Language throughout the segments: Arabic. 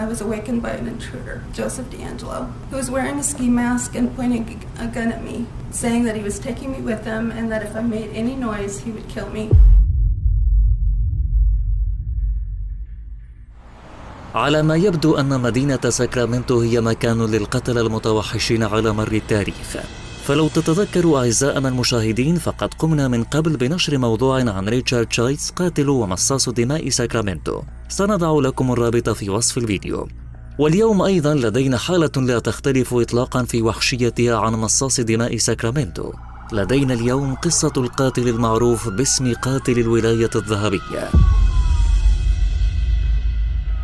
I was awakened by an intruder, Joseph D'Angelo, who was wearing a ski mask and pointing a gun at me, saying that he was taking me with him and that if I made any noise, he would kill me. على ما يبدو أن مدينة ساكرامنتو هي مكان للقتلة المتوحشين على مر التاريخ. فلو تتذكروا أعزائنا المشاهدين فقد قمنا من قبل بنشر موضوع عن ريتشارد شايتس قاتل ومصاص دماء ساكرامنتو، سنضع لكم الرابط في وصف الفيديو. واليوم أيضا لدينا حالة لا تختلف إطلاقا في وحشيتها عن مصاص دماء ساكرامنتو. لدينا اليوم قصة القاتل المعروف باسم قاتل الولاية الذهبية.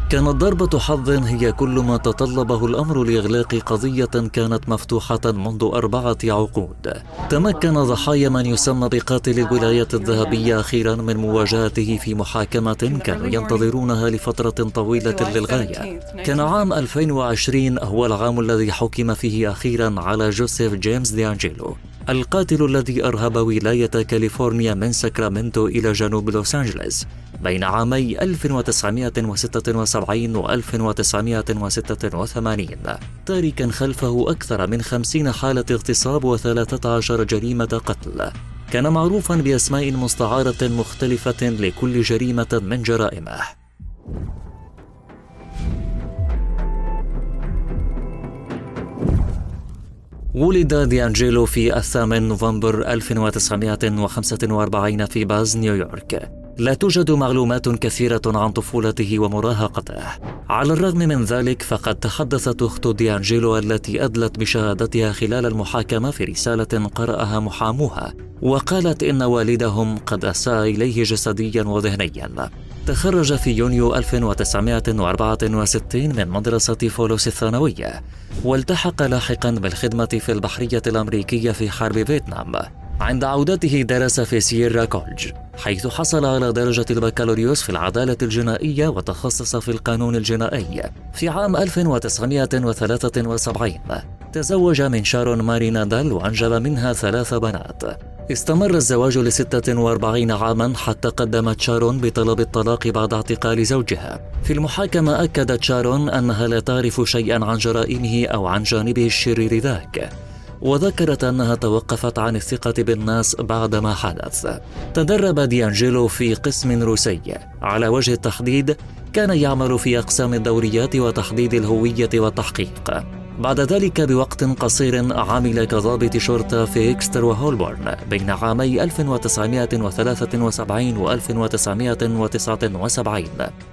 كانت ضربة حظ هي كل ما تطلبه الأمر لإغلاق قضية كانت مفتوحة منذ 4 عقود. تمكن ضحايا من يسمى بقاتل الولاية الذهبية أخيرا من مواجهته في محاكمة كانوا ينتظرونها لفترة طويلة للغاية. كان عام 2020 هو العام الذي حكم فيه أخيرا على جوزيف جيمس ديانجيلو، القاتل الذي أرهب ولاية كاليفورنيا من ساكرامنتو إلى جنوب لوس أنجلوس بين عامي 1976 و 1986، تاركا خلفه أكثر من 50 حالة اغتصاب و13 جريمة قتل. كان معروفا بأسماء مستعارة مختلفة لكل جريمة من جرائمه. ولد ديانجيلو في 8 نوفمبر 1945 في باز، نيويورك. لا توجد معلومات كثيرة عن طفولته ومراهقته. على الرغم من ذلك فقد تحدثت أخت ديانجيلو التي أدلت بشهادتها خلال المحاكمة في رسالة قرأها محاموها، وقالت إن والدهم قد أساء إليه جسديا وذهنيا. تخرج في يونيو 1964 من مدرسة فولوس الثانوية، والتحق لاحقا بالخدمة في البحرية الأمريكية في حرب فيتنام. عند عودته درس في سييرا كولج، حيث حصل على درجة البكالوريوس في العدالة الجنائية وتخصص في القانون الجنائي. في عام 1973 تزوج من شارون ماري نادال وأنجب منها 3 بنات. استمر الزواج ل46 عاما حتى قدمت شارون بطلب الطلاق بعد اعتقال زوجها. في المحاكمة أكدت شارون أنها لا تعرف شيئا عن جرائمه أو عن جانبه الشرير ذاك، وذكرت أنها توقفت عن الثقة بالناس بعدما حدث. تدرب ديانجيلو في قسم روسي، على وجه التحديد كان يعمل في أقسام الدوريات وتحديد الهوية والتحقيق. بعد ذلك بوقت قصير عمل كضابط شرطة في إكستر وهولبورن بين عامي 1973 و 1979.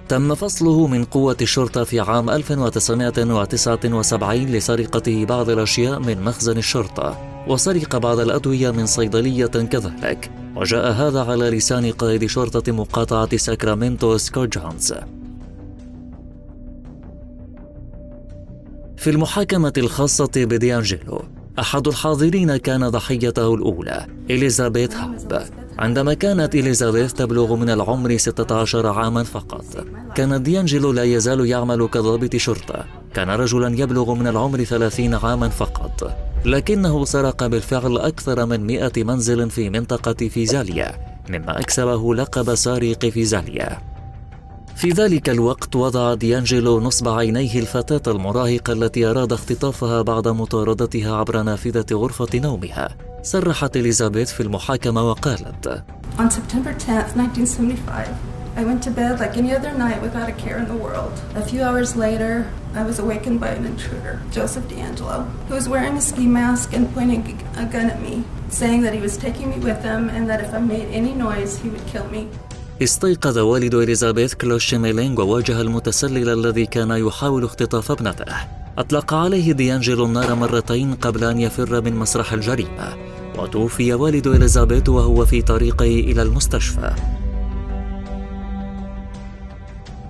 تم فصله من قوة الشرطة في عام 1979 لسرقة بعض الأشياء من مخزن الشرطة، وسرق بعض الأدوية من صيدلية كذلك، وجاء هذا على لسان قائد شرطة مقاطعة ساكرامنتو سكوت جونز. في المحاكمة الخاصة بديانجيلو، أحد الحاضرين كان ضحيته الأولى إليزابيث هاب. عندما كانت إليزابيث تبلغ من العمر 16 عاما فقط، كان ديانجيلو لا يزال يعمل كضابط شرطة. كان رجلا يبلغ من العمر 30 عاما فقط، لكنه سرق بالفعل أكثر من 100 منزل في منطقة فيزاليا، مما أكسبه لقب سارق فيزاليا. في ذلك الوقت وضع ديانجيلو نصب عينيه الفتاة المراهقة التي أراد اختطافها بعد مطاردتها عبر نافذة غرفة نومها. صرحت إليزابيث في المحاكمة وقالت: On September 10th, 1975, I went to bed like any other night without a care in the world. A few hours later, I was awakened by an intruder, Joseph D'Angelo, who was wearing a ski mask and pointing a gun at me, saying that he was taking me with him and that if I made any noise, he would kill me. استيقظ والد إليزابيث كلوش شيميلينغ وواجه المتسلل الذي كان يحاول اختطاف ابنته. أطلق عليه ديانجيلو النار مرتين قبل أن يفر من مسرح الجريمة، وتوفي والد إليزابيث وهو في طريقه إلى المستشفى.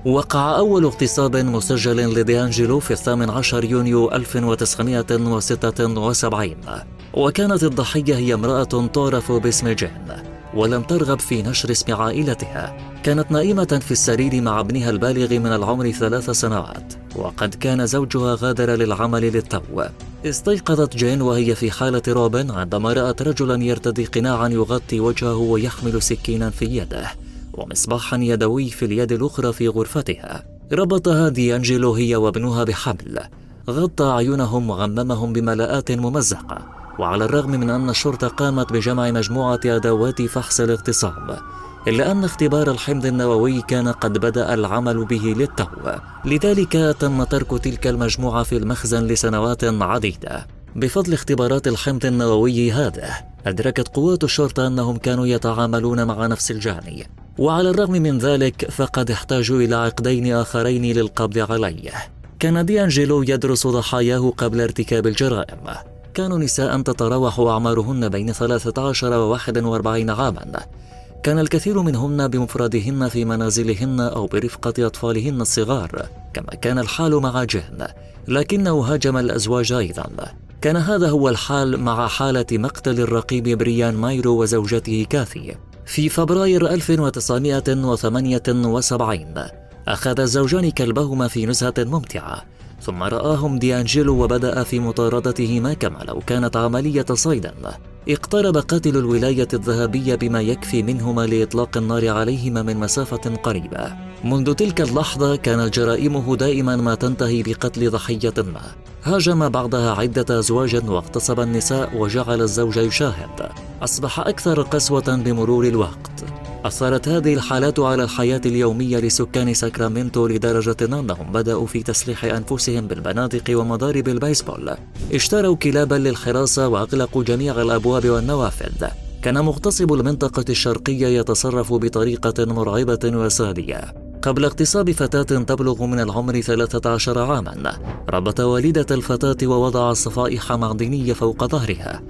وقع أول اغتصاب مسجل لديانجيلو في 18 يونيو 1976، وكانت الضحية هي امرأة تعرف باسم جين، ولم ترغب في نشر اسم عائلتها. كانت نائمة في السرير مع ابنها البالغ من العمر 3 سنوات، وقد كان زوجها غادر للعمل للتو. استيقظت جين وهي في حالة رعب عندما رأت رجلا يرتدي قناعا يغطي وجهه ويحمل سكينا في يده ومصباحا يدوي في اليد الأخرى في غرفتها. ربطها ديانجيلو هي وابنها بحبل، غطى أعينهم وغممهم بملاءات ممزقة. وعلى الرغم من أن الشرطة قامت بجمع مجموعة أدوات فحص الاغتصاب، إلا أن اختبار الحمض النووي كان قد بدأ العمل به للتو، لذلك تم ترك تلك المجموعة في المخزن لسنوات عديدة. بفضل اختبارات الحمض النووي هذا، أدركت قوات الشرطة أنهم كانوا يتعاملون مع نفس الجاني، وعلى الرغم من ذلك فقد احتاجوا إلى عقدين آخرين للقبض عليه. كان ديانجيلو يدرس ضحاياه قبل ارتكاب الجرائم. كانوا نساء تتراوح أعمارهن بين 13 و 41 عاما. كان الكثير منهن بمفردهن في منازلهن أو برفقة أطفالهن الصغار، كما كان الحال مع جين، لكنه هاجم الأزواج أيضا. كان هذا هو الحال مع حالة مقتل الرقيب بريان مايرو وزوجته كاثي. في فبراير 1978 أخذ الزوجان كلبهما في نزهة ممتعة، ثم رآهم ديانجيلو وبدأ في مطاردتهما كما لو كانت عملية صيد. اقترب قاتل الولاية الذهبية بما يكفي منهما لإطلاق النار عليهما من مسافة قريبة. منذ تلك اللحظة كانت جرائمه دائما ما تنتهي بقتل ضحية ما. هاجم بعدها عدة أزواج واغتصب النساء وجعل الزوج يشاهد. أصبح أكثر قسوة بمرور الوقت. أثرت هذه الحالات على الحياة اليومية لسكان ساكرامنتو لدرجة أنهم بدأوا في تسليح أنفسهم بالبنادق ومضارب البيسبول. اشتروا كلابا للحراسة وأغلقوا جميع الأبواب والنوافذ. كان مغتصب المنطقة الشرقية يتصرف بطريقة مرعبة وسادية. قبل اغتصاب فتاة تبلغ من العمر 13 عاما، ربط والدة الفتاة ووضع صفائح معدنية فوق ظهرها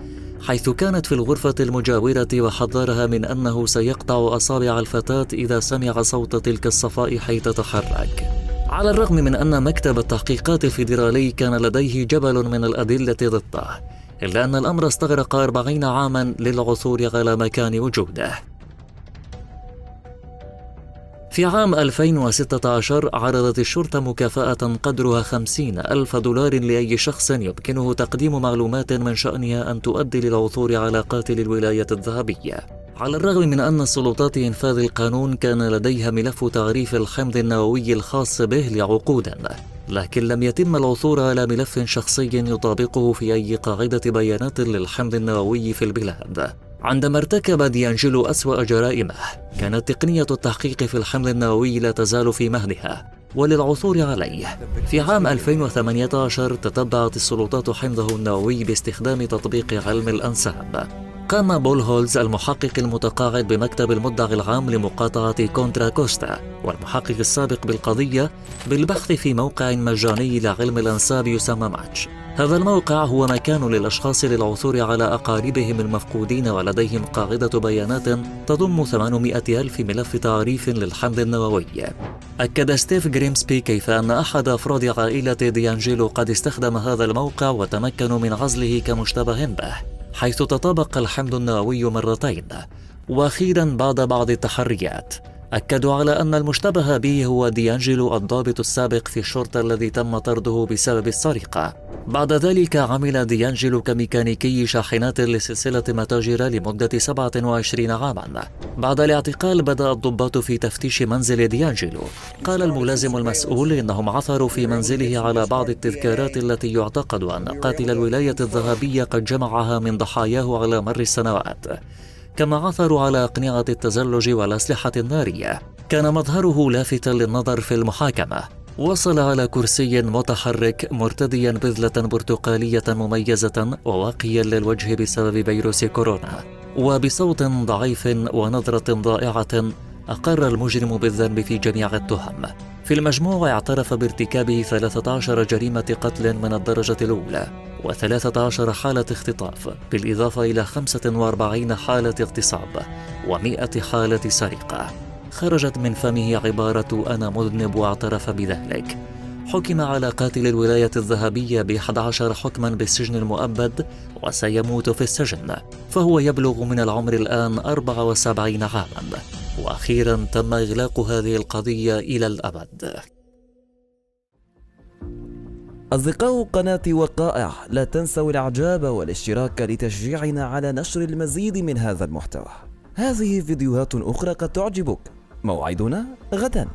حيث كانت في الغرفة المجاورة، وحذرها من أنه سيقطع أصابع الفتاة إذا سمع صوت تلك الصفائح تتحرك. على الرغم من أن مكتب التحقيقات الفيدرالي كان لديه جبل من الأدلة ضده، إلا أن الأمر استغرق 40 عاما للعثور على مكان وجوده. في عام 2016 عرضت الشرطة مكافأة قدرها $50,000 لأي شخص يمكنه تقديم معلومات من شأنها أن تؤدي للعثور على قاتل الولاية الذهبية. على الرغم من أن السلطات إنفاذ القانون كان لديها ملف تعريف الحمض النووي الخاص به لعقود، لكن لم يتم العثور على ملف شخصي يطابقه في أي قاعدة بيانات للحمض النووي في البلاد. عندما ارتكب ديانجيلو أسوأ جرائمه، كانت تقنية التحقيق في الحمض النووي لا تزال في مهدها. وللعثور عليه، في عام 2018 تتبعت السلطات حمضه النووي باستخدام تطبيق علم الأنساب. قام بول هولز المحقق المتقاعد بمكتب المدعي العام لمقاطعة كونترا كوستا والمحقق السابق بالقضية بالبحث في موقع مجاني لعلم الأنساب يسمى ماتش. هذا الموقع هو مكان للأشخاص للعثور على أقاربهم المفقودين، ولديهم قاعدة بيانات تضم 800,000 ملف تعريف للحمض النووي. أكد ستيف جريمسبي كيف أن أحد أفراد عائلة ديانجيلو قد استخدم هذا الموقع وتمكنوا من عزله كمشتبه به، حيث تطابق الحمض النووي مرتين. وأخيرا بعد بعض التحريات أكدوا على أن المشتبه به هو ديانجيلو الضابط السابق في الشرطة الذي تم طرده بسبب السرقة. بعد ذلك عمل ديانجيلو كميكانيكي شاحنات لسلسلة متاجر لمدة 27 عاما. بعد الاعتقال بدأ الضباط في تفتيش منزل ديانجيلو. قال الملازم المسؤول إنهم عثروا في منزله على بعض التذكارات التي يعتقد أن قاتل الولاية الذهبية قد جمعها من ضحاياه على مر السنوات، كما عثروا على أقنعة التزلج والأسلحة النارية. كان مظهره لافتا للنظر في المحاكمة. وصل على كرسي متحرك مرتديا بذلة برتقالية مميزة وواقيا للوجه بسبب فيروس كورونا، وبصوت ضعيف ونظرة ضائعة أقر المجرم بالذنب في جميع التهم. في المجموع اعترف بارتكابه 13 جريمة قتل من الدرجة الأولى و13 حالة اختطاف، بالإضافة إلى 45 حالة اغتصاب و100 حالة سرقة. خرجت من فمه عبارة أنا مذنب، واعترف بذلك. حكم على قاتل الولاية الذهبية ب11 حكما بالسجن المؤبد، وسيموت في السجن، فهو يبلغ من العمر الآن 74 عاما. وأخيرا تم إغلاق هذه القضية إلى الأبد. أصدقاء قناة وقائع، لا تنسوا الإعجاب والاشتراك لتشجيعنا على نشر المزيد من هذا المحتوى. هذه فيديوهات أخرى قد تعجبك. موعدنا غدا.